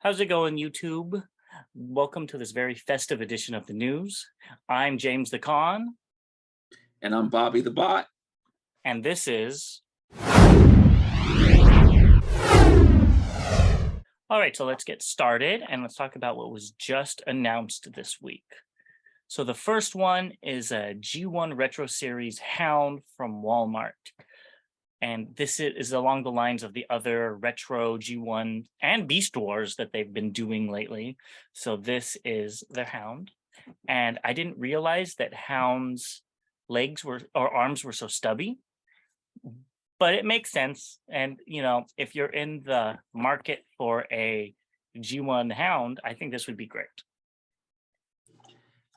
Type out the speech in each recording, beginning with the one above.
How's it going, YouTube? Welcome to this very festive edition of the news. I'm James the Con, And I'm Bobby the Bot. and this is. All right, so let's get started and let's talk about what was just announced this week. So the first one is a G1 Retro Series Hound from Walmart. And this is along the lines of the other retro G1 and Beast Wars that they've been doing lately. So this is the Hound. And I didn't realize that Hound's legs were or arms were so stubby, but it makes sense. And if you're in the market for a G1 Hound, I think this would be great.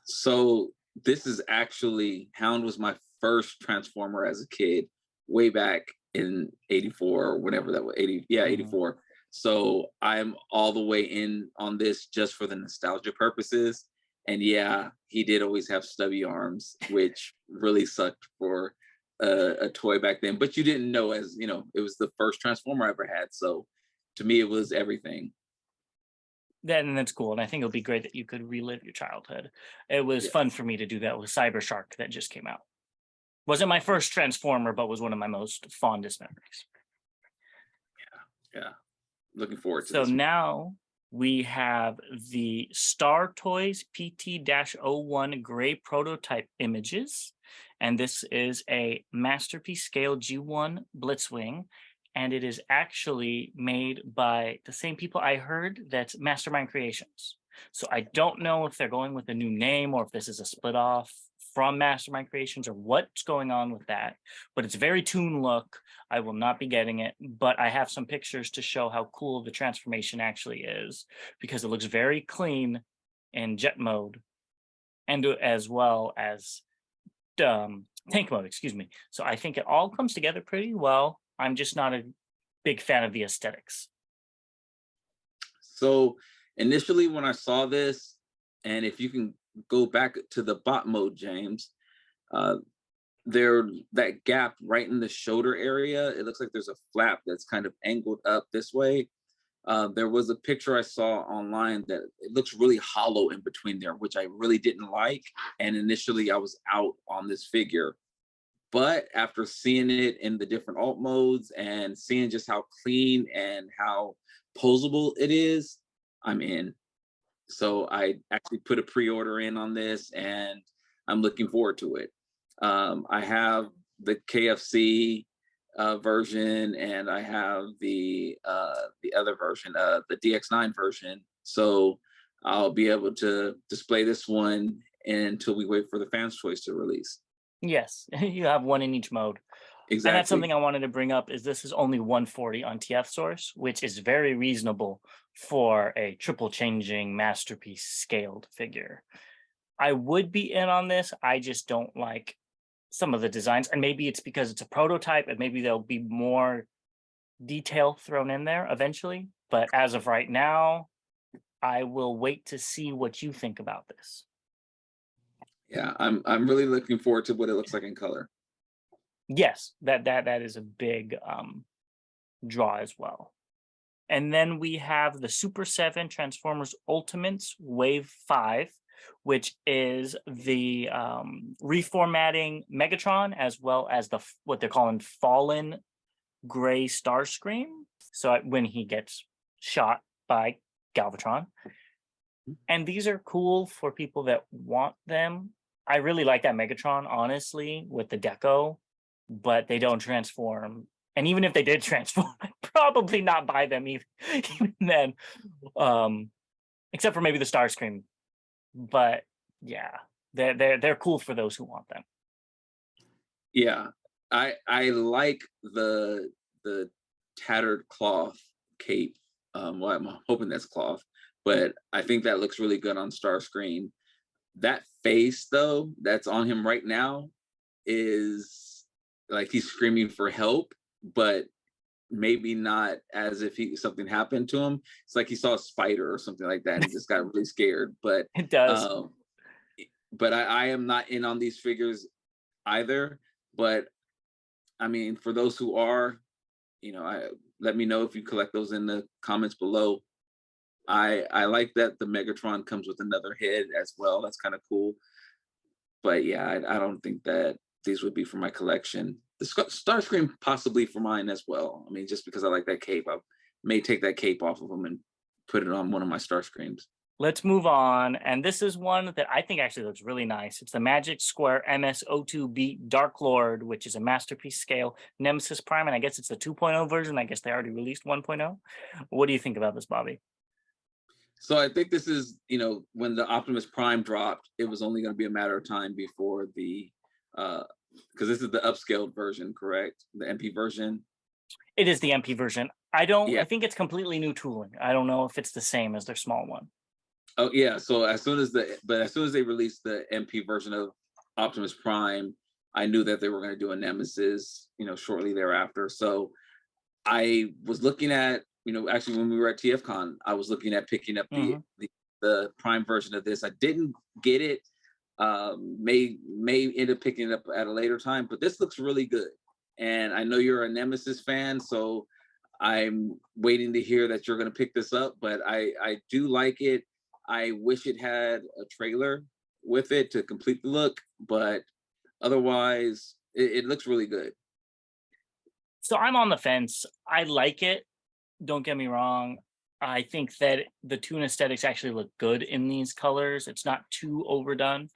So this is actually Hound was my first Transformer as a kid, way back in '84 or whatever that was. 84. So I'm all the way in on this just for the nostalgia purposes. And yeah, he did always have stubby arms, which really sucked for a toy back then. But you didn't know, as you know, it was the first Transformer I ever had. So to me, it was everything. Then that's cool. And I think it'll be great that you could relive your childhood. It was Yeah, fun for me to do that with Cyber Shark that just came out. Wasn't my first Transformer, but was one of my most fondest memories. yeah. Looking forward to So this one. now we have the Star Toys PT-01 gray prototype images. And this is a masterpiece scale G1 Blitzwing. And it is actually made by the same people I heard that's Mastermind Creations. So I don't know if they're going with a new name or if this is a split off from Mastermind Creations or what's going on with that. But it's very toon look. I will not be getting it, but I have some pictures to show how cool the transformation actually is because it looks very clean in jet mode and as well as tank mode, excuse me. So I think it all comes together pretty well. I'm just not a big fan of the aesthetics. So initially when I saw this, and if you can go back to the bot mode, James, uh, there that gap right in the shoulder area, it looks like there's a flap that's kind of angled up this way. There was a picture I saw online that it looks really hollow in between there, which I really didn't like. And initially I was out on this figure. But after seeing it in the different alt modes and seeing just how clean and how posable it is, I'm in. So I actually put a pre-order in on this and I'm looking forward to it. I have the KFC version and I have the other version, the DX9 version. So I'll be able to display this one until we wait for the fans choice to release. Yes, you have one in each mode. And that's Exactly. something I wanted to bring up is this is only 140 on Deathsaurus, which is very reasonable for a triple changing masterpiece scaled figure. I would be in on this. I just don't like some of the designs. And maybe it's because it's a prototype and maybe there'll be more detail thrown in there eventually. But as of right now, I will wait to see what you think about this. Yeah, I'm really looking forward to what it looks like in color. Yes, that is a big draw as well. And then we have the Super 7 Transformers Ultimates Wave 5, which is the reformatting Megatron as well as the what they're calling Fallen Gray Starscream. So when he gets shot by Galvatron. And these are cool for people that want them. I really like that Megatron, honestly, with the deco, but they don't transform. And even if they did transform, I'd probably not buy them even then. Except for maybe the Starscream. But yeah, they're cool for those who want them. Yeah, I like the tattered cloth cape. Well, I'm hoping that's cloth, but I think that looks really good on Starscream. That face though, that's on him right now, is like he's screaming for help, but maybe not as if he something happened to him. It's like he saw a spider or something like that and he just got really scared. It does. Um, but I am not in on these figures either. But I mean, for those who are, I let me know if you collect those in the comments below. I like that the Megatron comes with another head as well. That's kind of cool. But yeah, I don't think that these would be for my collection. The Starscream possibly for mine as well. I mean, just because I like that cape, I may take that cape off of him and put it on one of my Starscreams. Let's move on. And this is one that I think actually looks really nice. It's the Magic Square MS02 Dark Lord, which is a masterpiece scale Nemesis Prime. And I guess it's the 2.0 version. I guess they already released 1.0. What do you think about this, Bobby? So I think this is, when the Optimus Prime dropped, it was only going to be a matter of time before because this is the upscaled version, correct? The MP version. It is the MP version. Yeah. I think it's completely new tooling. I don't know if it's the same as their small one. Oh yeah. So as soon as they released the MP version of Optimus Prime, I knew that they were going to do a Nemesis, shortly thereafter. So I was looking at, actually when we were at TFCon, I was looking at picking up the Prime version of this. I didn't get it. May end up picking it up at a later time, but this looks really good. And I know you're a Nemesis fan, so I'm waiting to hear that you're going to pick this up. But I do like it. I wish it had a trailer with it to complete the look, but otherwise, it looks really good. So I'm on the fence. I like it. Don't get me wrong. I think that the Toon aesthetics actually look good in these colors. It's not too overdone.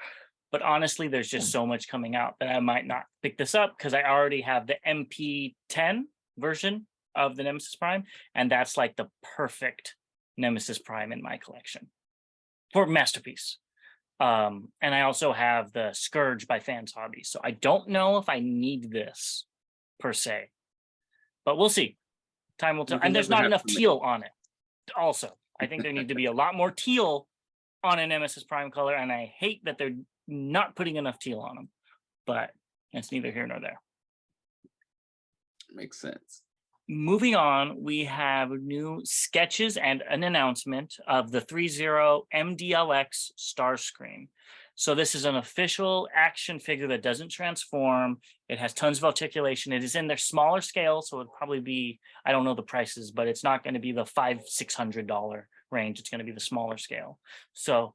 But honestly, there's just so much coming out that I might not pick this up because I already have the MP10 version of the Nemesis Prime. And that's like the perfect Nemesis Prime in my collection for Masterpiece. And I also have the Scourge by Fans Hobby. So I don't know if I need this per se, but we'll see. Time will tell. And there's not enough teal on it. Also, I think there need to be a lot more teal on a Nemesis Prime color, and I hate that they're not putting enough teal on them. But it's neither here nor there. Makes sense. Moving on, we have new sketches and an announcement of the 3.0 MDLX Starscream. So this is an official action figure that doesn't transform. It has tons of articulation. It is in their smaller scale, so it'd probably be, I don't know the prices, but it's not going to be the $500-600 range. It's going to be the smaller scale. So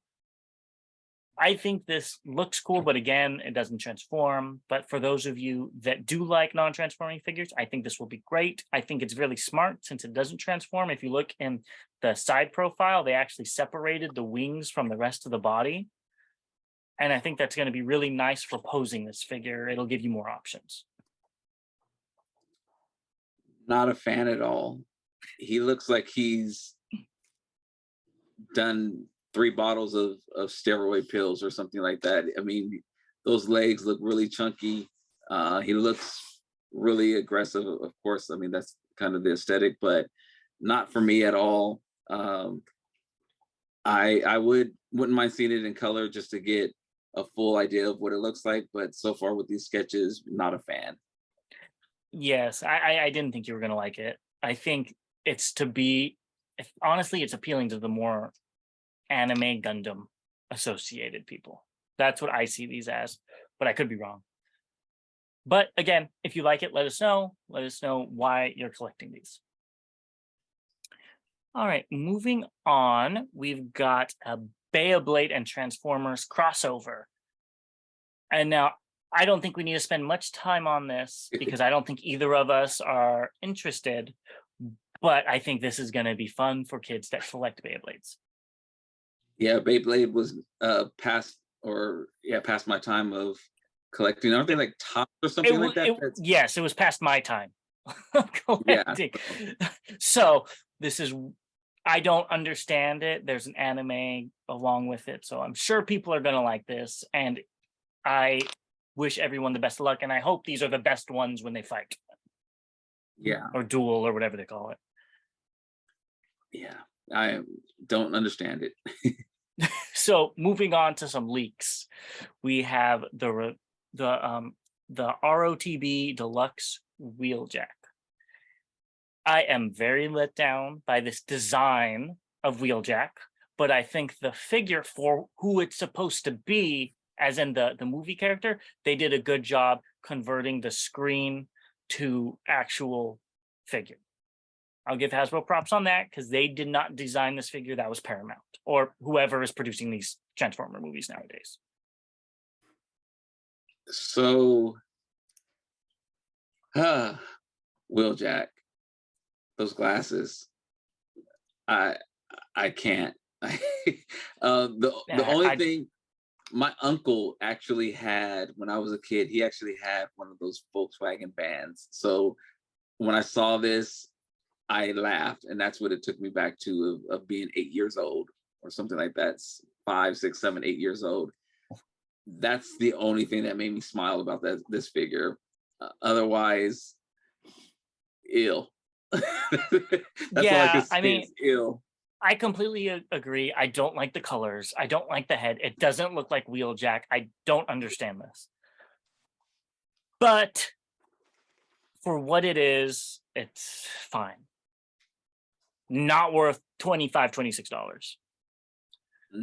I think this looks cool, but again, it doesn't transform. But for those of you that do like non-transforming figures, I think this will be great. I think it's really smart since it doesn't transform. If you look in the side profile, they actually separated the wings from the rest of the body. And I think that's going to be really nice for posing this figure. It'll give you more options. Not a fan at all. He looks like he's done 3 bottles of steroid pills or something like that. I mean, those legs look really chunky. He looks really aggressive, of course. I mean, that's kind of the aesthetic, but not for me at all. I wouldn't mind seeing it in color just to get a full idea of what it looks like, but so far with these sketches, not a fan. Yes, I didn't think you were going to like it. I think it's honestly, it's appealing to the more anime Gundam associated people. That's what I see these as, but I could be wrong. But again, if you like it, let us know. Let us know why you're collecting these. All right, moving on, we've got a Beyblade and Transformers crossover. And now I don't think we need to spend much time on this because I don't think either of us are interested, but I think this is going to be fun for kids that collect Beyblades. Yeah, Beyblade was past my time of collecting. Aren't they like top or something like that? Yes, it was past my time collecting. Yeah. So I don't understand it. There's an anime along with it, so I'm sure people are going to like this, and I wish everyone the best of luck, and I hope these are the best ones when they fight. Yeah. Or duel or whatever they call it. Yeah, I don't understand it. So moving on to some leaks, we have the ROTB Deluxe Wheeljack. I am very let down by this design of Wheeljack, but I think the figure for who it's supposed to be, as in the movie character, they did a good job converting the screen to actual figure. I'll give Hasbro props on that because they did not design this figure. That was Paramount or whoever is producing these Transformer movies nowadays. So, Wheeljack, those glasses, I I can't. The Yeah, only thing my uncle actually had when I was a kid, he actually had one of those Volkswagen vans. So when I saw this, I laughed, and that's what it took me back to of being 8 years old or something like that. 5, 6, 7, 8 years old. That's the only thing that made me smile about this figure. Otherwise, ill. That's all I can yeah. I say mean, is ill. I completely agree. I don't like the colors. I don't like the head. It doesn't look like Wheeljack. I don't understand this. But for what it is, it's fine. Not worth $25, $26.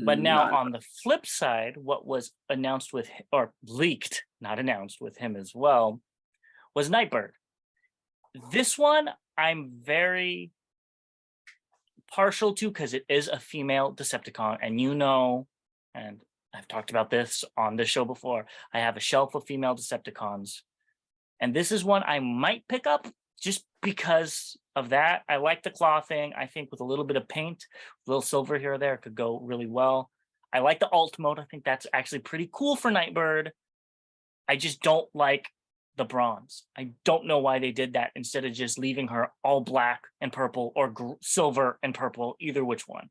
But now Not on the flip side, what was announced with or leaked, not announced with him as well, was Nightbird. This one I'm very partial to because it is a female Decepticon, and and I've talked about this on this show before. I have a shelf of female Decepticons, and this is one I might pick up just because of that. I like the claw thing. I think with a little bit of paint, a little silver here or there, could go really well. I like the alt mode. I think that's actually pretty cool for Nightbird. I just don't like the bronze. I don't know why they did that instead of just leaving her all black and purple or silver and purple, either which one.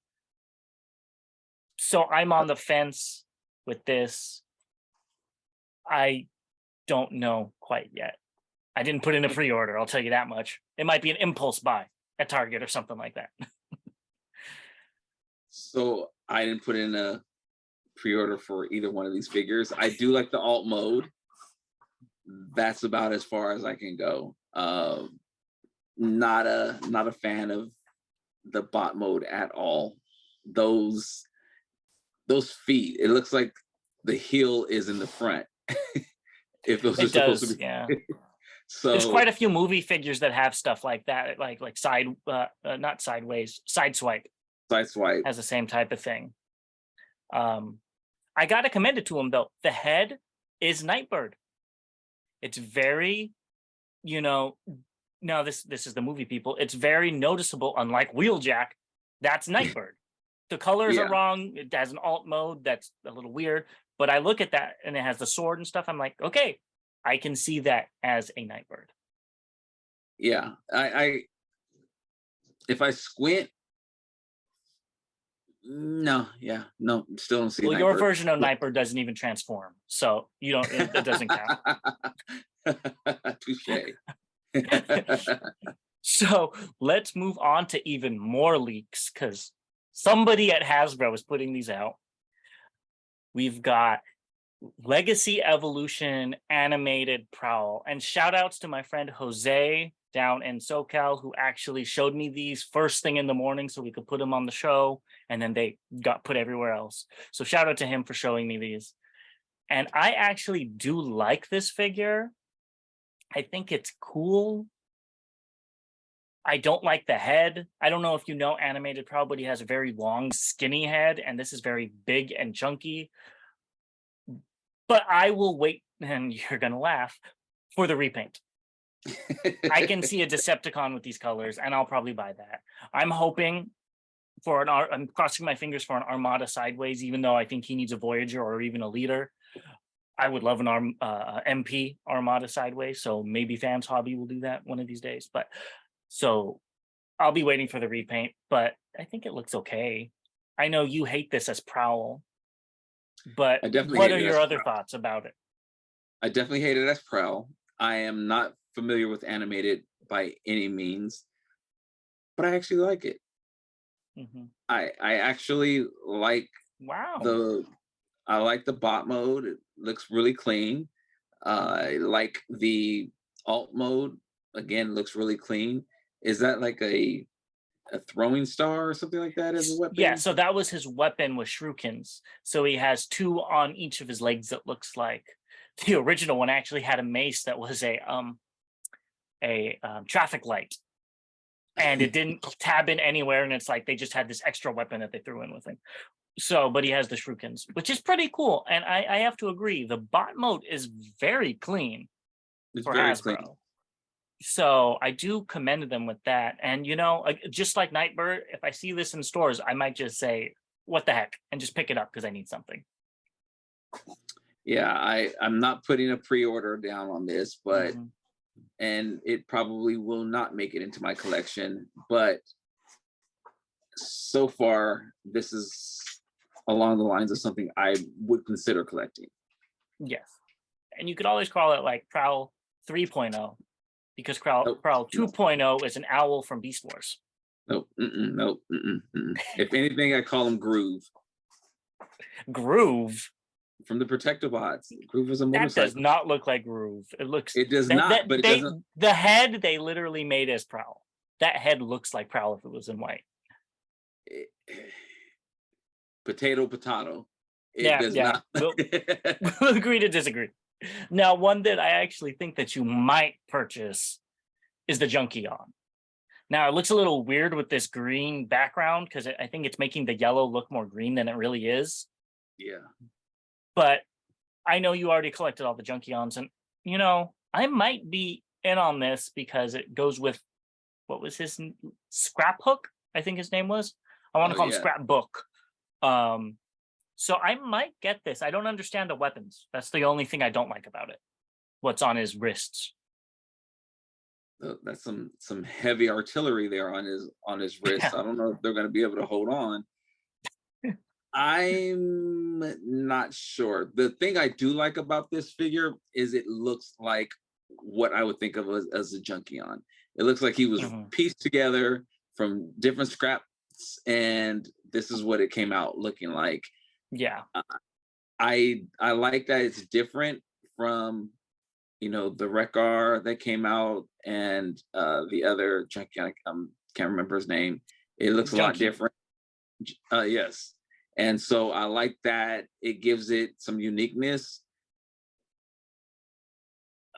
So I'm on the fence with this. I don't know quite yet. I didn't put in a pre-order, I'll tell you that much. It might be an impulse buy at Target or something like that. so I didn't put in a pre-order for either one of these figures. I do like the alt mode. That's about as far as I can go. Not a fan of the bot mode at all. Those feet, it looks like the heel is in the front. If those are It supposed to does, be. yeah. There's quite So a few movie figures that have stuff like that, like side, not sideways, side swipe side swipe. has the same type of thing. I gotta commend it to him though. The head is Nightbird. It's very, you know, now this is the movie people. It's very noticeable. Unlike Wheeljack, that's Nightbird. The colors are Yeah. wrong. It has an alt mode that's a little weird. But I look at that and it has the sword and stuff. I'm like, okay, I can see that as a Nightbird. Yeah. I if I squint, no, yeah, no, still don't see Well, your Nightbird. version of Nightbird doesn't even transform, so you don't. It doesn't count. Touche. So let's move on to even more leaks because somebody at Hasbro is putting these out. We've got Legacy Evolution animated Prowl, and shout outs to my friend Jose down in SoCal who actually showed me these first thing in the morning so we could put them on the show, and then they got put everywhere else. So shout out to him for showing me these. And I actually do like this figure. I think it's cool. I don't like the head. I don't know if you know animated Prowl, but he has a very long, skinny head, and this is very big and chunky. But I will wait, and you're gonna laugh, for the repaint. I can see a Decepticon with these colors, and I'll probably buy that. I'm hoping for I'm crossing my fingers for an Armada Sideways, even though I think he needs a Voyager or even a Leader. I would love an MP Armada Sideways, so maybe Fans Hobby will do that one of these days. But so I'll be waiting for the repaint, but I think it looks okay. I know you hate this as Prowl, but I definitely what hate are it your as other Prowl. thoughts about it? I definitely hate it as Prowl. I am not familiar with animated by any means, but I actually like it. Mm-hmm. I actually like Wow. the bot mode. It looks really clean. I like the alt mode. Again, looks really clean. Is that like a throwing star or something like that as a Yeah, weapon? so that was his weapon with Shurikens. So he has two on each of his legs, it looks like. The original one actually had a mace that was a traffic light. and it didn't tab in anywhere, and it's like they just had this extra weapon that they threw in with him. So, but he has the shurikens, which is pretty cool. And I have to agree, the bot mode is very clean It's for very Hasbro. clean. So I do commend them with that. And just like Nightbird, if I see this in stores, I might just say, "What the heck," and just pick it up because I need something. Yeah, I'm not putting a pre-order down on this, but Mhm. and it probably will not make it into my collection, but so far this is along the lines of something I would consider collecting. Yes, and you could always call it like Prowl 3.0 because Prowl Nope, Prowl no, 2.0 is an owl from Beast Wars. nope, nope. If anything, I call him Groove Groove. from the Protective Bots. Groove is a That does motorcycle. not look like Groove. It looks It does that not, but it they doesn't. the head they literally made as Prowl. That head looks like Prowl if it was in white. Potato. It Yeah, does yeah. not. We'll agree to disagree. Now, one that I actually think that you might purchase is the Junkion. Now, it looks a little weird with this green background because I think it's making the yellow look more green than it really is. Yeah. But I know you already collected all the Junkions, and I might be in on this because it goes with what was his Scraphook, I think his name was. I want to Oh call him yeah. Scrapbook. So I might get this. I don't understand the weapons. That's the only thing I don't like about it. What's on his wrists? That's some heavy artillery there on his wrist. Yeah. I don't know if they're going to be able to hold on. I'm not sure. The thing I do like about this figure is it looks like what I would think of as a Junkion. It looks like he was Mhm. pieced together from different scraps, and this is what it came out looking like. Yeah. I like that it's different from the Rekar that came out and the other Junkion. Can't remember his name. It looks a lot Junkie. different. Yes. And so I like that it gives it some uniqueness.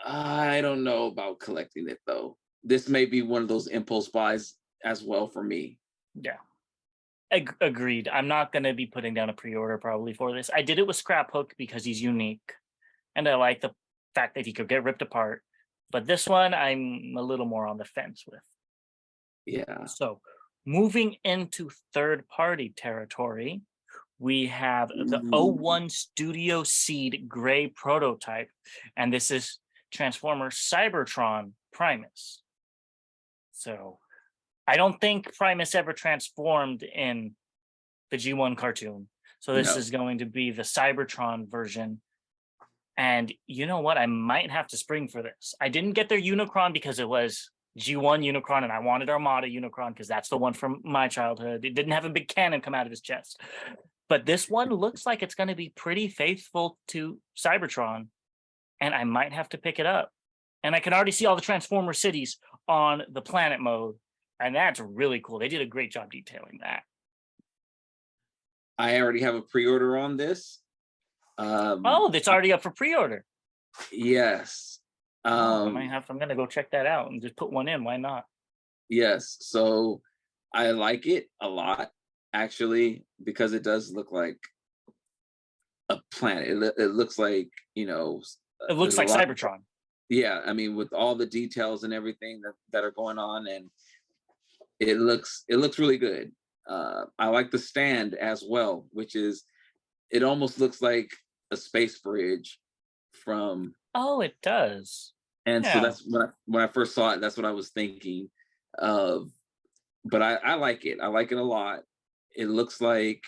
I don't know about collecting it though. This may be one of those impulse buys as well for me. Yeah. Agreed. I'm not going to be putting down a pre-order probably for this. I did it with Scraphook because he's unique, and I like the fact that he could get ripped apart. But this one, I'm a little more on the fence with. Yeah. So, moving into third-party territory, we have the Ooh. 01 Studio Seed Gray prototype, and this is Transformer Cybertron Primus. So, I don't think Primus ever transformed in the G1 cartoon. So this No. is going to be the Cybertron version. And you know what? I might have to spring for this. I didn't get their Unicron because it was G1 Unicron, and I wanted Armada Unicron because that's the one from my childhood. It didn't have a big cannon come out of his chest. But this one looks like it's going to be pretty faithful to Cybertron, and I might have to pick it up. And I can already see all the Transformer cities on the planet mode, and that's really cool. They did a great job detailing that. I already have a pre-order on this. Oh, that's already up for pre-order. Yes. I'm gonna go check that out and just put one in. Why not? Yes. So I like it a lot, actually, because it does look like a planet. It looks like, It looks there's a like lot. Cybertron. Yeah. I mean, with all the details and everything that are going on, and it looks really good. I like the stand as well, which is, it almost looks like a space bridge from. Oh, it does. And so Yeah. that's when I first saw it, that's what I was thinking of. But I like it. I like it a lot. It looks like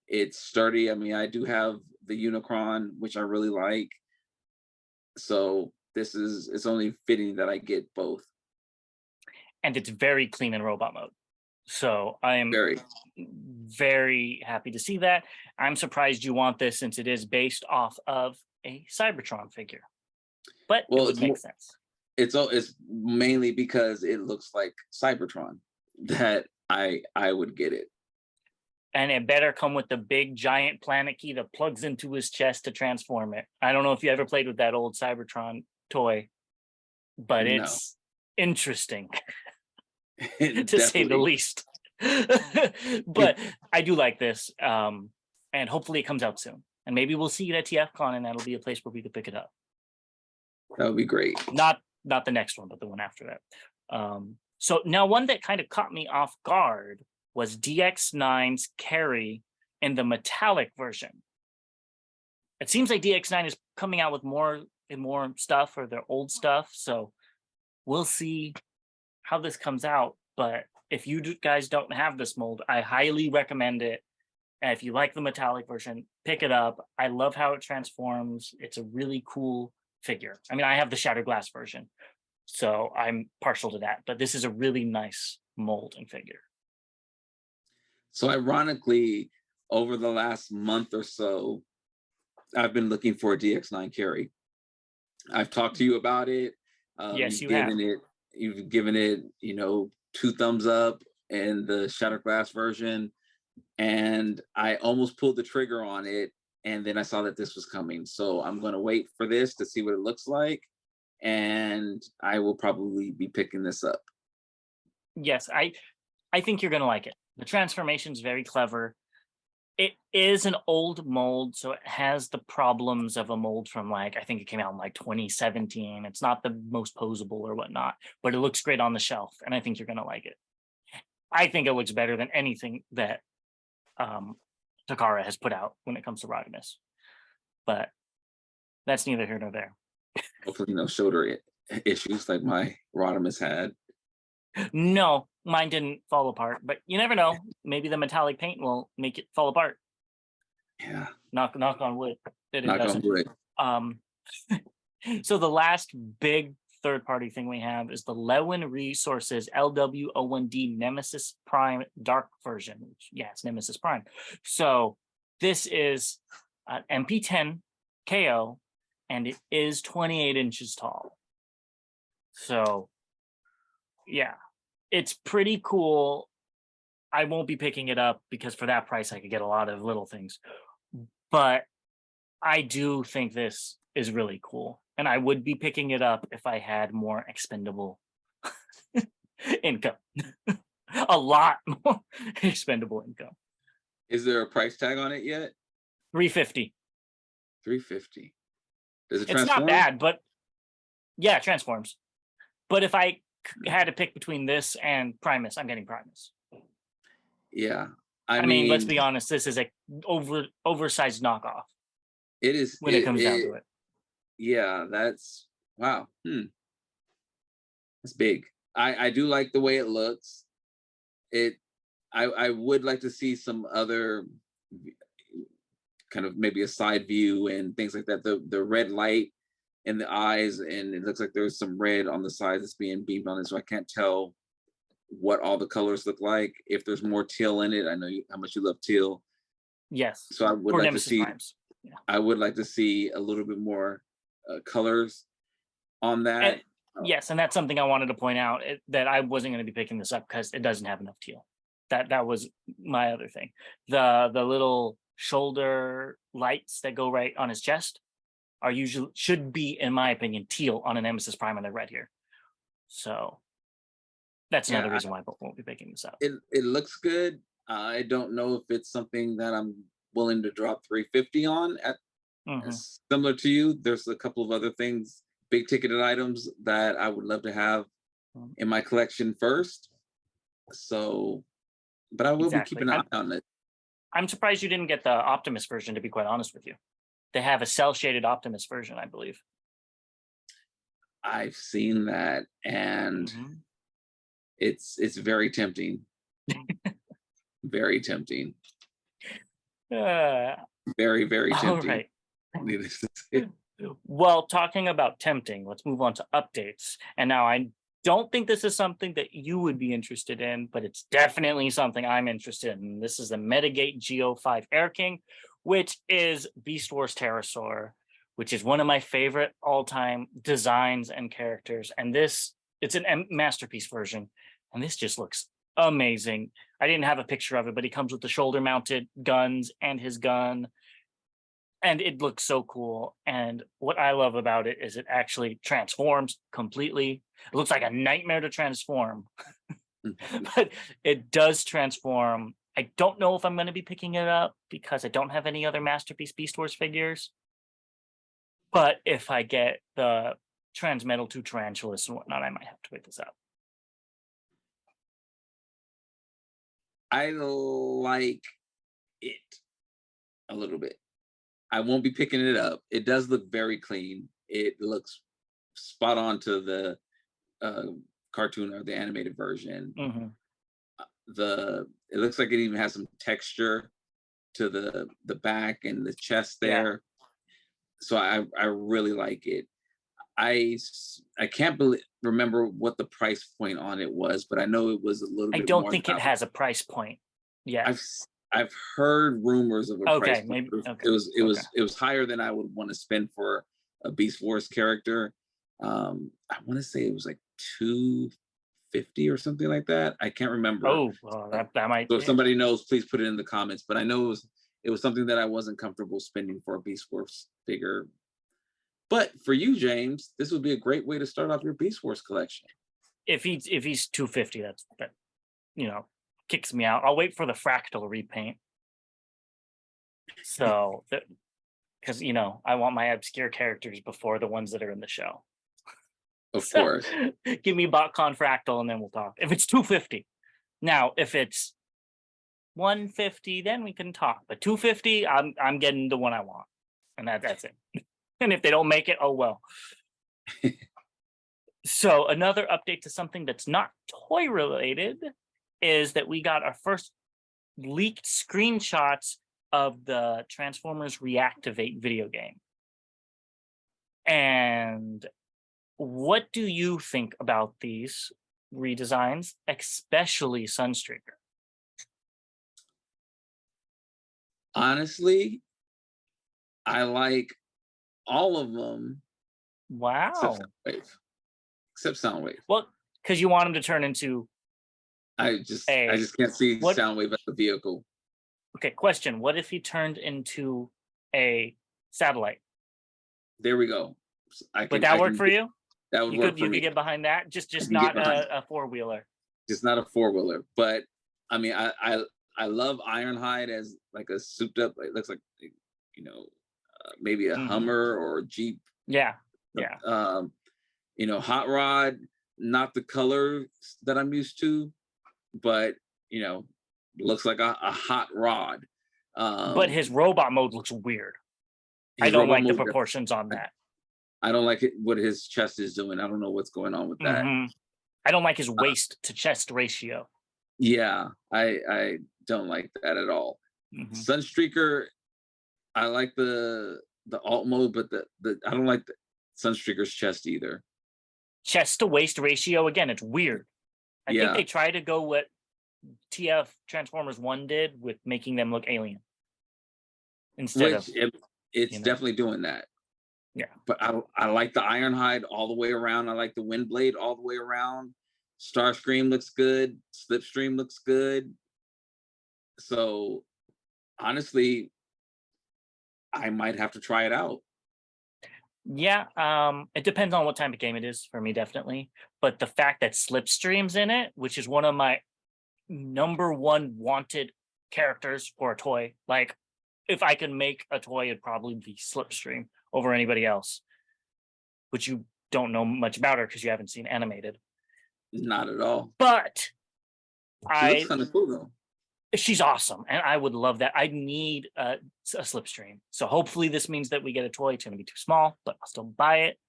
it's sturdy. I mean, I do have the Unicron, which I really like. So it's only fitting that I get both. And it's very clean in robot mode. So I am Very. very happy to see that. I'm surprised you want this since it is based off of a Cybertron figure. But Well, it would make sense. It's mainly because it looks like Cybertron that I would get it. And it better come with the big giant planet key that plugs into his chest to transform it. I don't know if you ever played with that old Cybertron toy, but No. it's interesting. to say the Definitely. least. But I do like this, and hopefully it comes out soon. And maybe we'll see it at TFCon, and that'll be a place where we could pick it up. That would be great. Not the next one, but the one after that. So now one that kind of caught me off guard was DX9's Carry in the metallic version. It seems like DX9 is coming out with more and more stuff, or their old stuff. So we'll see how this comes out. But if you guys don't have this mold, I highly recommend it. And if you like the metallic version, pick it up. I love how it transforms. It's a really cool figure. I mean, I have the Shattered Glass version, so I'm partial to that. But this is a really nice mold and figure. So ironically, over the last month or so, I've been looking for a DX9 carry. I've talked to you about it. Yes, You've you have. given it, 2 thumbs up in the Shattered Glass version, and I almost pulled the trigger on it, and then I saw that this was coming. So I'm going to wait for this to see what it looks like, and I will probably be picking this up. Yes, I think you're gonna like it. The transformation is very clever. It is an old mold, so it has the problems of a mold from, like, I think it came out in like 2017. It's not the most posable or whatnot, but it looks great on the shelf, and I think you're gonna like it. I think it looks better than anything that Takara has put out when it comes to Rodimus. But that's neither here nor there. Hopefully, no shoulder issues like my Rodimus had. No, mine didn't fall apart, but you never know. Maybe the metallic paint will make it fall apart. Yeah, Knock on wood that it knock on doesn't. wood. Um, so the last big third-party thing we have is the Lewin Resources LW01D Nemesis Prime Dark version. Which, yeah, it's Nemesis Prime. So this is an MP10 KO, and it is 28 inches tall. So yeah, it's pretty cool. I won't be picking it up because for that price I could get a lot of little things. But I do think this is really cool. And I would be picking it up if I had more expendable income. A lot more expendable income. Is there a price tag on it yet? $350. $350. Does it It's not transform? bad, but yeah, it transforms. But if I had to pick between this and Primus, I'm getting Primus. Yeah. I mean, let's be honest, this is a oversized knockoff it is when it comes down to it. Yeah, that's wow. That's big. I do like the way it looks. I would like to see some other kind of maybe a side view and things like that. The red light in the eyes, and it looks like there's some red on the side that's being beamed on it, so I can't tell what all the colors look like. If there's more teal in it, I know how much you love teal. Yes. So I would For like Nemesis to see. Primes. Yeah. I would like to see a little bit more colors on that. Yes, and that's something I wanted to point out, that I wasn't going to be picking this up because it doesn't have enough teal. That was my other thing. The little shoulder lights that go right on his chest are usually, should be, in my opinion, teal on an Nemesis Prime, and they're red here. So that's another reason why I won't be picking this up. It looks good. I don't know if it's something that I'm willing to drop $350 on. Similar to you, there's a couple of other things, big ticketed items that I would love to have in my collection first. So, but I will be keeping an eye on it. I'm surprised you didn't get the Optimus version, to be quite honest with you. They have a cell shaded Optimus version, I believe. I've seen that, and it's very tempting. Very tempting. Very, very tempting. All right. Well, talking about tempting, let's move on to updates. And now I don't think this is something that you would be interested in, but it's definitely something I'm interested in. This is the Metagate Geo5 Air King, which is Beast Wars Pterosaur, which is one of my favorite all-time designs and characters. And this, it's a masterpiece version, and this just looks amazing. I didn't have a picture of it, but he comes with the shoulder-mounted guns and his gun, and it looks so cool. And what I love about it is it actually transforms completely. It looks like a nightmare to transform. but it does transform. I don't know if I'm going to be picking it up because I don't have any other Masterpiece Beast Wars figures. But if I get the Transmetal 2 Tarantulas and whatnot, I might have to pick this up. I like it a little bit. I won't be picking it up. It does look very clean. It looks spot on to the cartoon or the animated version. Mm-hmm. It looks like it even has some texture to the back and the chest there. Yeah. So I really like it. I can't remember what the price point on it was, but I know it was a little I bit don't more think than it has a price point. Yeah. I've heard rumors of a price Okay, point. maybe. Okay. It was higher than I would want to spend for a Beast Wars character. I want to say it was like 250 or something like that. I can't remember. Oh, well, that might. So if somebody knows, please put it in the comments. But I know it was something that I wasn't comfortable spending for a Beast Wars figure. But for you, James, this would be a great way to start off your Beast Wars collection. If he's 250, that kicks me out. I'll wait for the fractal repaint. So because I want my obscure characters before the ones that are in the show. Of course. Give me BotCon fractal and then we'll talk. If it's 250. Now, if it's 150, then we can talk. But 250, I'm getting the one I want. And that's it. And if they don't make it, oh well. So another update to something that's not toy related is that we got our first leaked screenshots of the Transformers Reactivate video game. And what do you think about these redesigns, especially Sunstreaker? Honestly, I like all of them. Wow. Except Soundwave. Well, because you want them to turn into. I just can't see Soundwave as a vehicle. Okay, question. What if he turned into a satellite? There we go. Would that work for you? That would work for me. You could get behind that. Just not a four-wheeler. Just not a four-wheeler. But I mean, I love Ironhide as like a souped up. It looks like maybe a Hummer or a Jeep. Yeah. Hot Rod, not the color that I'm used to, but looks like a hot rod. But his robot mode looks weird. I don't like the proportions on that. I don't like what his chest is doing. I don't know what's going on with that. I don't like his waist to chest ratio. Yeah, I don't like that at all. Sunstreaker, I like the alt mode, but I don't like the Sunstreaker's chest either. Chest to waist ratio, again, it's weird. I think they try to go what TF Transformers 1 did with making them look alien. It's definitely doing that. Yeah. But I like the Ironhide all the way around. I like the Windblade all the way around. Starscream looks good. Slipstream looks good. So honestly, I might have to try it out. Yeah, it depends on what type of game it is for me, definitely. But the fact that Slipstream's in it, which is one of my #1 wanted characters for a toy, like if I can make a toy, it'd probably be Slipstream over anybody else, which you don't know much about her because you haven't seen animated. Not at all. But she looks kind of cool though. She's awesome, and I would love that. I need a Slipstream. So hopefully this means that we get a toy. It's going to be too small, but I'll still buy it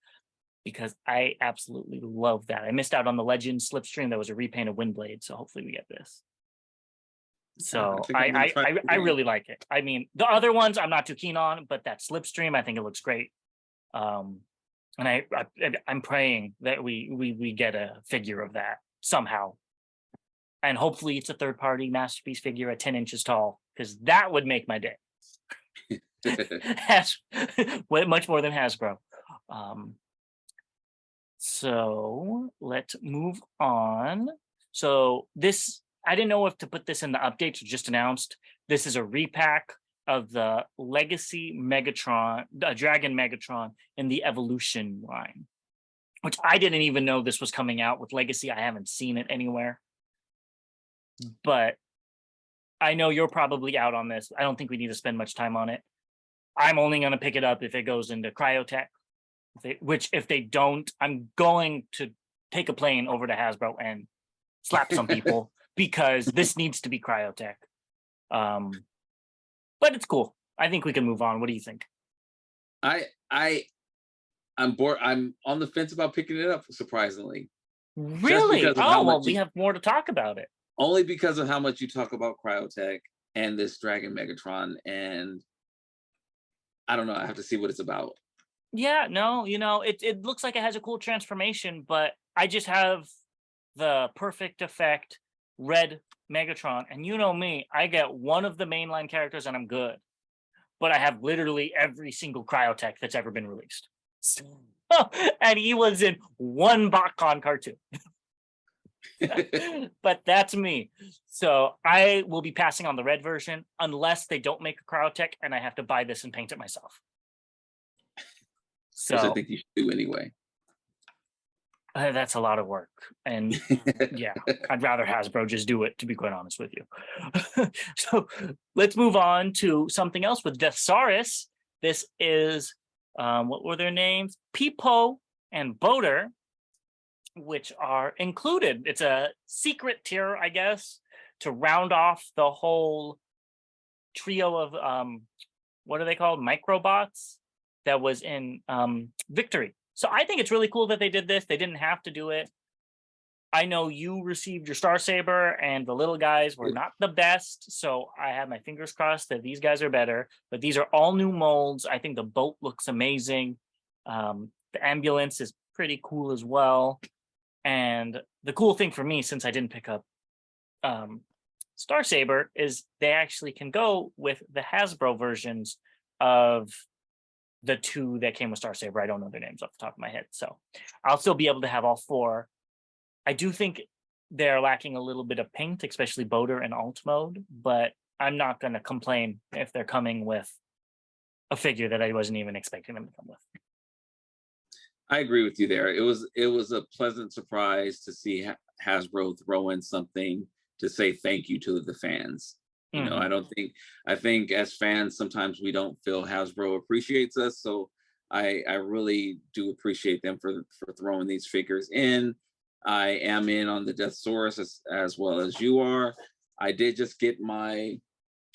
because I absolutely love that. I missed out on the Legend Slipstream. That was a repaint of Windblade, so hopefully we get this. So I really like it. I mean, the other ones I'm not too keen on, but that Slipstream, I think it looks great. And I'm praying that we get a figure of that somehow. And hopefully it's a third-party Masterpiece figure at 10 inches tall, because that would make my day. Much more than Hasbro. So let's move on. So this, I didn't know if to put this in the updates or just announced. This is a repack of the Legacy Megatron, Dragon Megatron in the Evolution line, which I didn't even know this was coming out with Legacy. I haven't seen it anywhere. but I know you're probably out on this. I don't think we need to spend much time on it. I'm only going to pick it up if it goes into cryotech, which if they don't, I'm going to take a plane over to Hasbro and slap some people because this needs to be cryotech. But it's cool. I think we can move on. What do you think? I'm bored. I'm on the fence about picking it up, surprisingly. Just Really? because of how Oh, well, much we have more to talk about it. only because of how much you talk about cryotech and this Dragon Megatron, and I don't know. I have to see what it's about. Yeah, no, it looks like it has a cool transformation, but I just have the perfect effect red Megatron, and you know me, I get one of the mainline characters and I'm good. But I have literally every single cryotech that's ever been released. And he was in one BotCon cartoon. But that's me. So I will be passing on the red version unless they don't make a cryotech and I have to buy this and paint it myself. Which I So think you should do anyway. that's a lot of work. And yeah, I'd rather Hasbro just do it, to be quite honest with you. So let's move on to something else with Deathsaurus. This is, what were their names? Peepo and Boater, which are included. It's a secret tier, I guess, to round off the whole trio of, what are they called? Microbots that was in Victory. So I think it's really cool that they did this. They didn't have to do it. I know you received your Star Saber and the little guys were not the best. So I have my fingers crossed that these guys are better. But these are all new molds. I think the boat looks amazing. The ambulance is pretty cool as well. And the cool thing for me, since I didn't pick up Star Saber, is they actually can go with the Hasbro versions of the two that came with Star Saber. I don't know their names off the top of my head, so I'll still be able to have all four. I do think they're lacking a little bit of paint, especially Boater and alt mode, but I'm not going to complain if they're coming with a figure that I wasn't even expecting them to come with. I agree with you there. It was a pleasant surprise to see Hasbro throw in something to say thank you to the fans. You know, I think as fans sometimes we don't feel Hasbro appreciates us. So I really do appreciate them for throwing these figures in. I am in on the Deathsaurus as well as you are. I did just get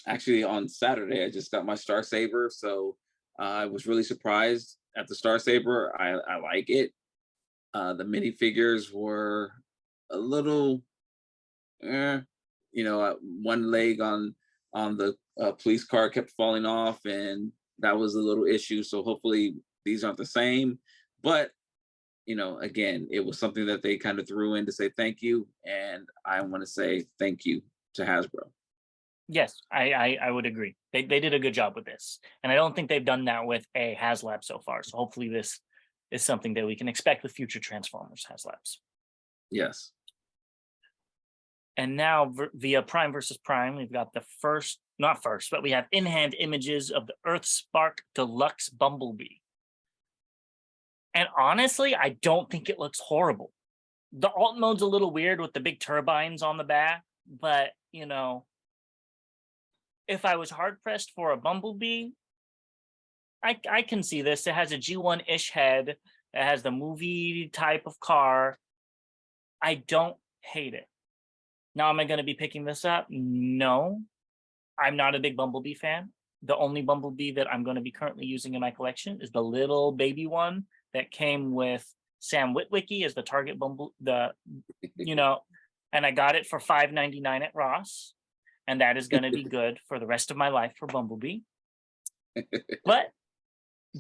actually on Saturday, I just got my Star Saber. So I was really surprised at the Star Saber. I like it. The minifigures were a little, one leg on the police car kept falling off, and that was a little issue. So hopefully these aren't the same. But again, it was something that they kind of threw in to say thank you, and I want to say thank you to Hasbro. Yes, I would agree. They did a good job with this, and I don't think they've done that with a HasLab so far. So hopefully this is something that we can expect with future Transformers HasLabs. Yes. And now via Prime versus Prime, we've got the not first, but we have in-hand images of the Earthspark Deluxe Bumblebee. And honestly, I don't think it looks horrible. The alt mode's a little weird with the big turbines on the back, but if I was hard pressed for a Bumblebee, I can see this. It has a G1-ish head. It has the movie type of car. I don't hate it. Now, am I going to be picking this up? No. I'm not a big Bumblebee fan. The only Bumblebee that I'm going to be currently using in my collection is the little baby one that came with Sam Witwicky as the target and I got it for $5.99 at Ross. And that is going to be good for the rest of my life for Bumblebee. But,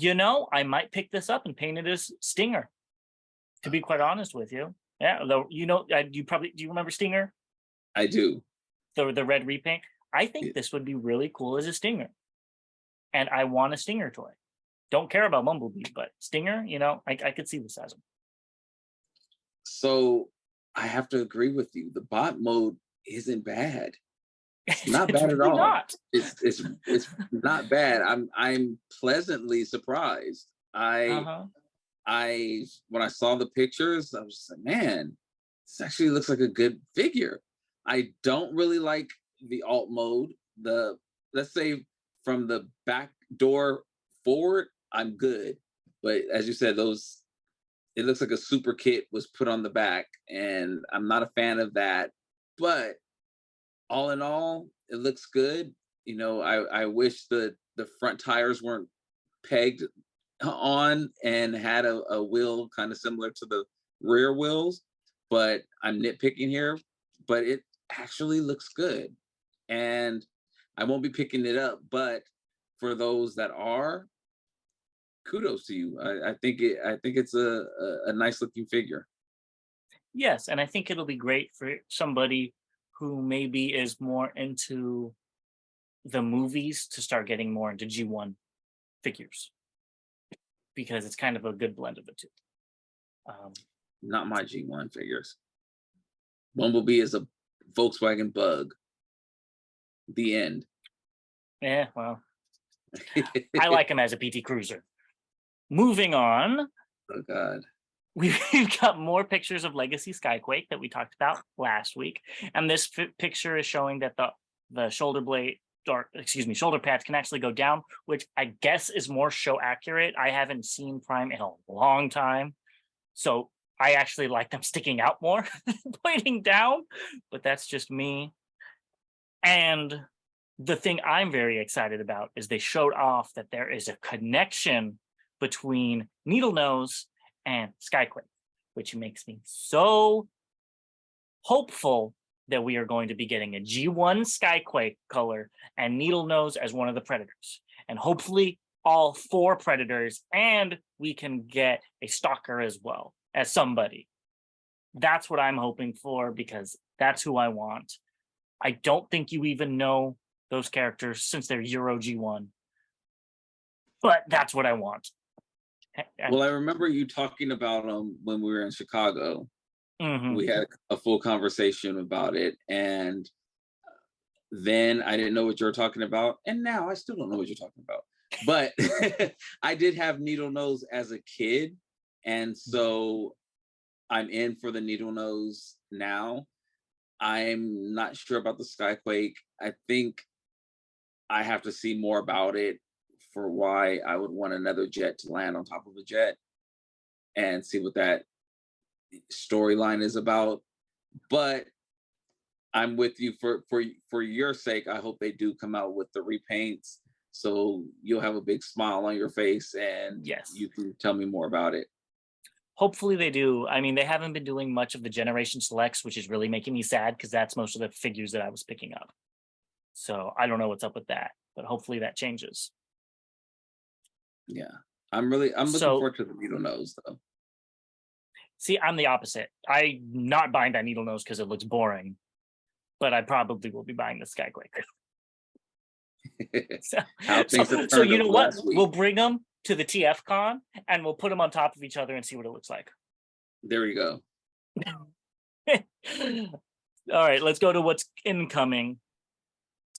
I might pick this up and paint it as Stinger, to be quite honest with you. Yeah, though, do you remember Stinger? I do. The red repaint. I think this would be really cool as a Stinger. And I want a Stinger toy. Don't care about Bumblebee, but Stinger, I could see this as him. So I have to agree with you. The bot mode isn't bad. It's not bad at all. Not. It's not bad. I'm pleasantly surprised. When I saw the pictures, I was just like, man, this actually looks like a good figure. I don't really like the alt mode. The Let's say from the back door forward, I'm good. But as you said, those it looks like a super kit was put on the back, and I'm not a fan of that. But all in all, it looks good. I wish the front tires weren't pegged on and had a wheel kind of similar to the rear wheels, but I'm nitpicking here. But it actually looks good, and I won't be picking it up. But for those that are, kudos to you. I think it's a nice looking figure. Yes, and I think it'll be great for somebody who maybe is more into the movies to start getting more into G1 figures because it's kind of a good blend of the two. Um, Not my G1 figures. Bumblebee is a Volkswagen Bug. The end. yeah, well, I like him as a PT Cruiser. Moving on, Oh God. we've got more pictures of Legacy Skyquake that we talked about last week, and this picture is showing that the shoulder blade, or excuse me, shoulder pads can actually go down, which I guess is more show accurate. I haven't seen Prime in a long time, so I actually like them sticking out more than pointing down, but that's just me. And the thing I'm very excited about is they showed off that there is a connection between Needle Nose and Skyquake, which makes me so hopeful that we are going to be getting a G1 Skyquake color and Needle Nose as one of the Predators. And hopefully all 4 Predators, and we can get a Stalker as well as somebody. That's what I'm hoping for because that's who I want. I don't think you even know those characters since they're Euro G1, but that's what I want. Well, I remember you talking about them when we were in Chicago. Mhm. We had a full conversation about it, and then I didn't know what you were talking about, and now I still don't know what you're talking about. But I did have Needle Nose as a kid, and so I'm in for the Needle Nose now. I'm not sure about the Skyquake. I think I have to see more about it for why I would want another jet to land on top of a jet and see what that storyline is about. But I'm with you for your sake. I hope they do come out with the repaints so you'll have a big smile on your face and Yes. you can tell me more about it. Hopefully they do. I mean, they haven't been doing much of the Generation Selects, which is really making me sad because that's most of the figures that I was picking up. So I don't know what's up with that, but hopefully that changes. Yeah. I'm looking So forward to the Needle Nose though. see, I'm the opposite. I'm not buying that Needle Nose because it looks boring, but I probably will be buying the Skyquake. So, How things have so turned you over know what? last week. We'll bring them to the TF Con and we'll put them on top of each other and see what it looks like. There you go. All right, let's go to what's incoming.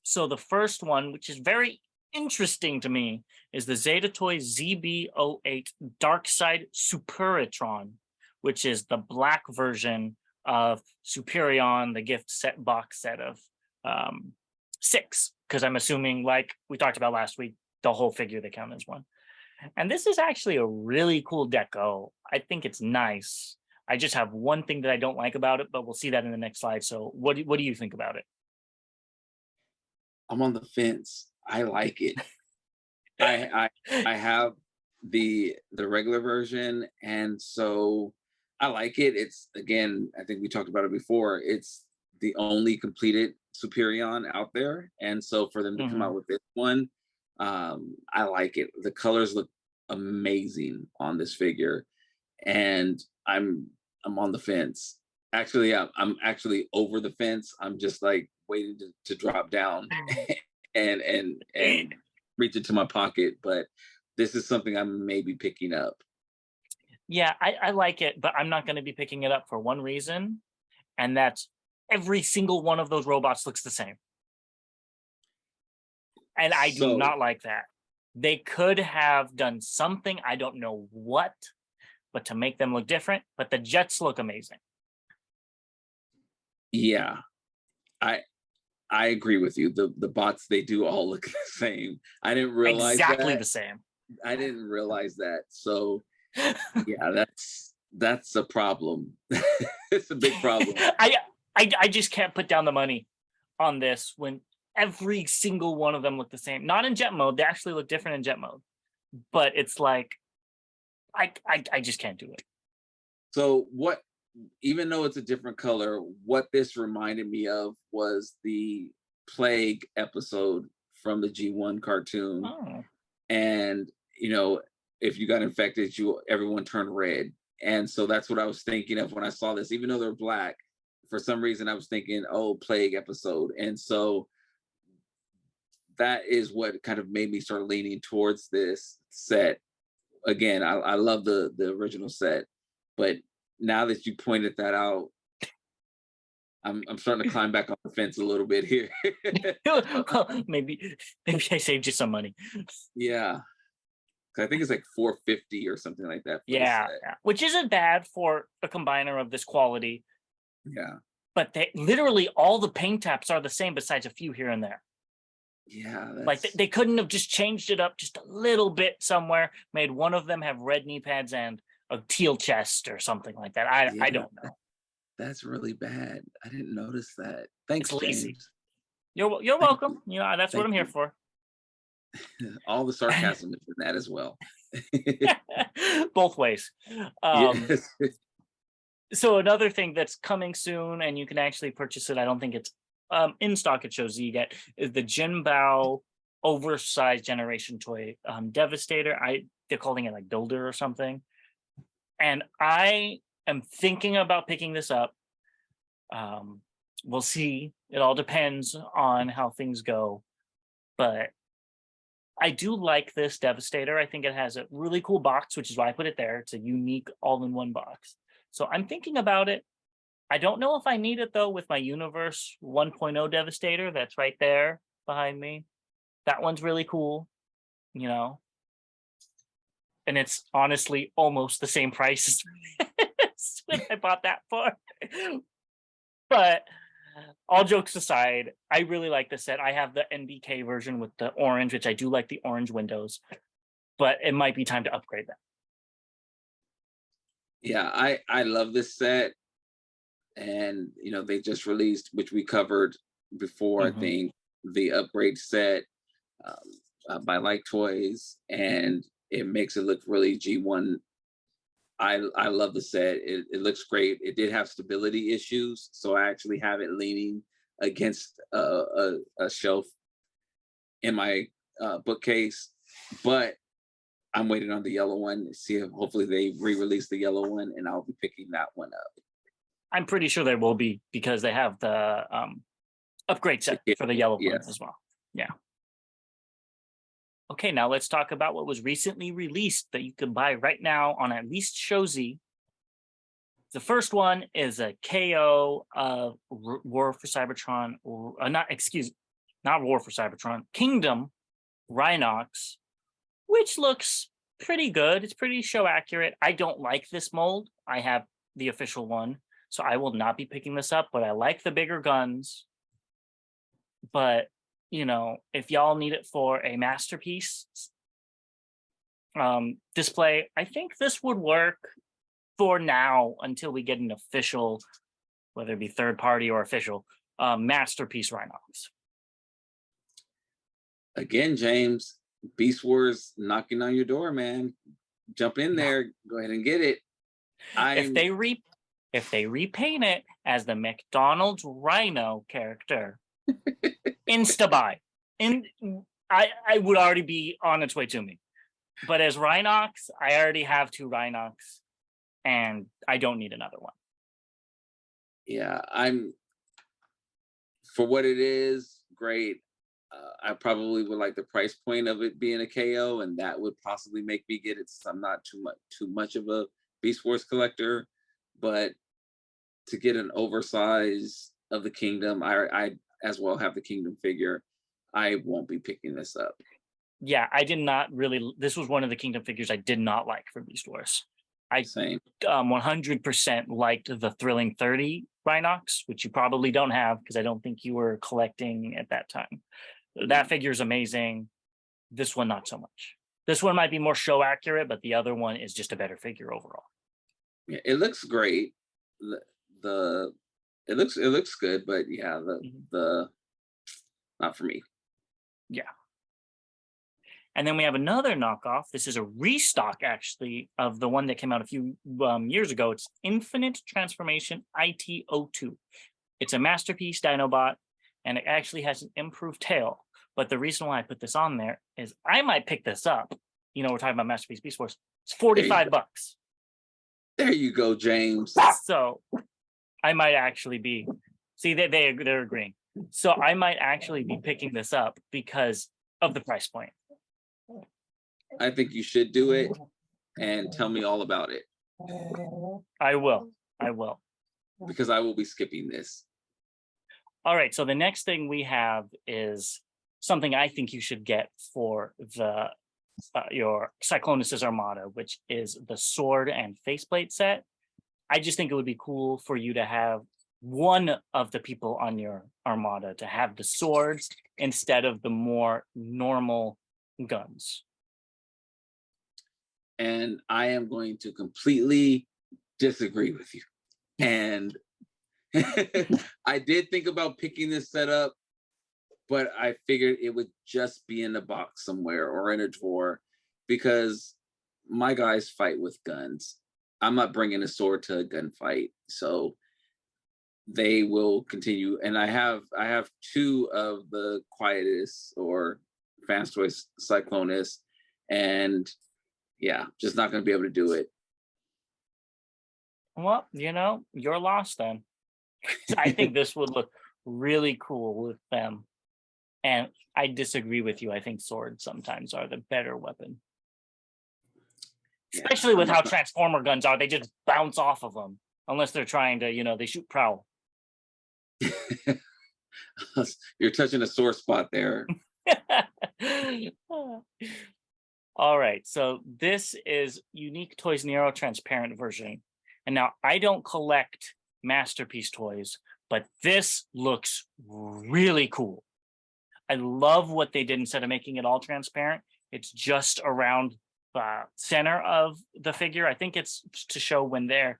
So the first one, which is very interesting to me, is the Zeta Toy ZB08 Darkside Superitron, which is the black version of Superion, the gift set box set of 6. Because I'm assuming, like we talked about last week, the whole figure they count as one. And this is actually a really cool deco. I think it's nice. I just have one thing that I don't like about it, but we'll see that in the next slide. So what do you think about it? I'm on the fence. I like it. I have the regular version, and so I like it. It's, again, I think we talked about it before. It's the only completed Superion out there, and so for them to come out with this one, I like it. The colors look amazing on this figure, and I'm on the fence. Actually, I'm actually over the fence. I'm just like waiting to drop down and reach into my pocket. But this is something I'm maybe picking up. Yeah, I like it, but I'm not going to be picking it up for one reason, and that's every single one of those robots looks the same. And I do not like that. They could have done something, I don't know what, but to make them look different, but the jets look amazing. Yeah. I I agree with you. The bots, they do all look the same. I didn't realize Exactly that. the same. I didn't realize that. So yeah, that's a problem. It's a big problem. I, I just can't put down the money on this when every single one of them look the same. Not in jet mode. They actually look different in jet mode. But it's like I just can't do it. So what, even though it's a different color, what this reminded me of was the plague episode from the G1 cartoon. Oh. And you know, if you got infected, you everyone turned red. And so that's what I was thinking of when I saw this. Even though they're black, for some reason I was thinking, oh, plague episode. And so that is what kind of made me start leaning towards this set. Again, I love the original set, but now that you pointed that out, I'm starting to climb back on the fence a little bit here. maybe I saved you some money. Yeah, 'cause I think it's like 450 or something like that for the Yeah, set. yeah, which isn't bad for a combiner of this quality. Yeah, But they literally all the paint taps are the same, besides a few here and there. yeah, Like that's they couldn't have just changed it up just a little bit somewhere, made one of them have red knee pads and a teal chest or something like that. I yeah, don't know. that's really bad. I didn't notice that. It's Thanks, lazy. James. You're Thank welcome. you. You know, that's what Thank I'm here you. for. All the sarcasm is in that as well. Both ways. Um, Yes. so another thing that's coming soon, and you can actually purchase it. I don't think it's in stock at Show Z yet. Is the Jinbao oversized generation toy Devastator? They're calling it like Builder or something, and I am thinking about picking this up. We'll see. It all depends on how things go, but I do like this Devastator. I think it has a really cool box, which is why I put it there. It's a unique all-in-one box. So I'm thinking about it. I don't know if I need it though with my Universe 1.0 Devastator that's right there behind me. That one's really cool, you know. And it's honestly almost the same price as when I bought that for. But all jokes aside, I really like the set. I have the NBK version with the orange, which I do like the orange windows, but it might be time to upgrade that. Yeah, I love this set. And you know, they just released, which we covered before, I Mhm. think, the upgrade set um, by Like Toys, and it makes it look really G1. I love the set. It looks great. It did have stability issues, so I actually have it leaning against a shelf in my bookcase. But I'm waiting on the yellow one to see if hopefully they re-release the yellow one, and I'll be picking that one up. I'm pretty sure there will be because they have the upgrade set Yeah, for the yellow one yes. as well. Yeah. Okay, now let's talk about what was recently released that you can buy right now on at least Show Z. The first one is a KO of War for Cybertron, or not War for Cybertron, Kingdom Rhinox, which looks pretty good. It's pretty show accurate. I don't like this mold. I have the official one, so I will not be picking this up, but I like the bigger guns. But, you know, if y'all need it for a masterpiece display, I think this would work for now until we get an official, whether it be third party or official, masterpiece Rhinox. Again, James, Beast Wars knocking on your door, man. Jump in Yeah. there. Go ahead and get it. If I'm they repaint it as the McDonald's Rhino character, insta buy. In I would already be on its way to me. But as Rhinox, I already have 2 Rhinox, and I don't need another one. yeah, I'm for what it is, great. I probably would like the price point of it being a KO, and that would possibly make me get it. Since I'm not too much of a Beast Wars collector, but to get an oversize of the Kingdom, I as well have the Kingdom figure. I won't be picking this up. Yeah, I did not really. This was one of the Kingdom figures I did not like from Beast Wars. I Same. 100% liked the Thrilling 30 Rhinox, which you probably don't have because I don't think you were collecting at that time. That figure is amazing. This one, not so much. This one might be more show accurate, but the other one is just a better figure overall. Yeah, it looks great. The it looks good, but yeah, the not for me. Yeah. And then we have another knockoff. This is a restock, actually, of the one that came out a few years ago. It's Infinite Transformation IT02. It's a masterpiece Dinobot, and it actually has an improved tail. But the reason why I put this on there is I might pick this up. You know, we're talking about Masterpiece Beast Wars. It's 45 bucks. There you go, James. So I might actually be, see, they're agreeing. So I might actually be picking this up because of the price point. I think you should do it and tell me all about it I will. because I will be skipping this. All right. So the next thing we have is something I think you should get for the your Cyclonus's Armada, which is the sword and faceplate set. I just think it would be cool for you to have one of the people on your Armada to have the swords instead of the more normal guns. And I am going to completely disagree with you. And I did think about picking this setup, but I figured it would just be in the box somewhere or in a drawer because my guys fight with guns. I'm not bringing a sword to a gunfight, so they will continue. And I have two of the quietest or Fans Toys Cyclonus, and yeah, just not going to be able to do it. Well, you know, you're lost then. I think this would look really cool with them. And I disagree with you. I think swords sometimes are the better weapon. Especially with how Transformer guns are. They just bounce off of them. Unless they're trying to, you know, they shoot prowl. You're touching a sore spot there. All right. So this is Unique Toys Nero transparent version. And now I don't collect masterpiece toys, but this looks really cool. I love what they did instead of making it all transparent. It's just around the center of the figure. I think it's to show when they're,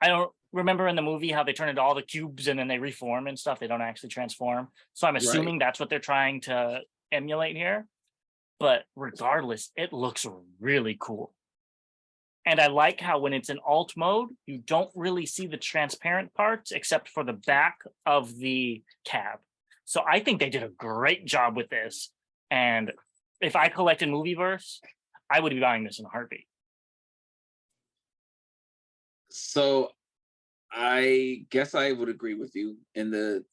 I don't remember in the movie how they turn into all the cubes and then they reform and stuff. They don't actually transform. So I'm assuming that's what they're trying to emulate here. But regardless, it looks really cool. And I like how when it's in alt mode, you don't really see the transparent parts except for the back of the cab. So I think they did a great job with this. And if I collected Movieverse, I would be buying this in a heartbeat. So I guess I would agree with you in the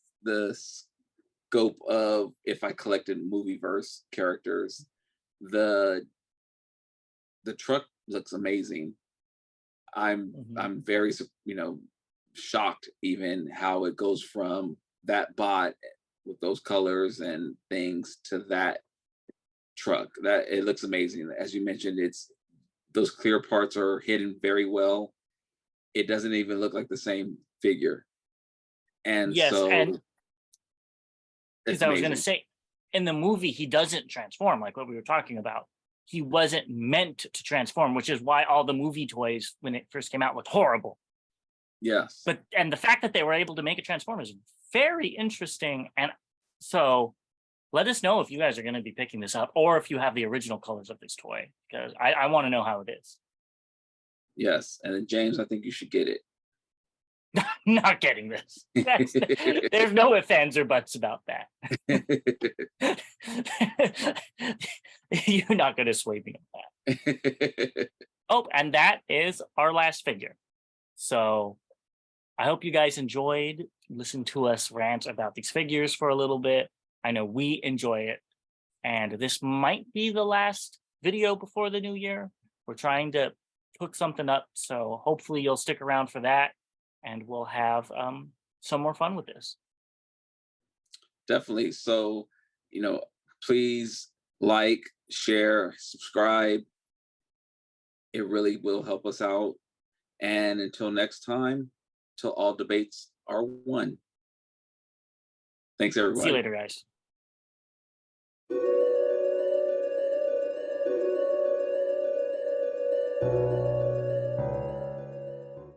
scope of if I collected Movieverse characters. The truck looks amazing. I'm very, you know, shocked even how it goes from that bot with those colors and things to that truck. That it looks amazing. As you mentioned, it's those clear parts are hidden very well. It doesn't even look like the same figure. And yes, so and because I was going to say, in the movie, he doesn't transform like what we were talking about. He wasn't meant to transform, which is why all the movie toys, when it first came out, looked horrible. Yes. And the fact that they were able to make it transform is very interesting. And so let us know if you guys are going to be picking this up or if you have the original colors of this toy, because I want to know how it is. Yes. And then James, I think you should get it. Not getting this. There's no ifs, ands, or buts about that. You're not going to sway me on that. Oh, and that is our last figure. So I hope you guys enjoyed listening to us rant about these figures for a little bit. I know we enjoy it. And this might be the last video before the new year. We're trying to hook something up. So hopefully you'll stick around for that. And we'll have some more fun with this. Definitely. So, you know, please like, share, subscribe. It really will help us out. And until next time, till all debates are won. Thanks, See you everybody. later, guys.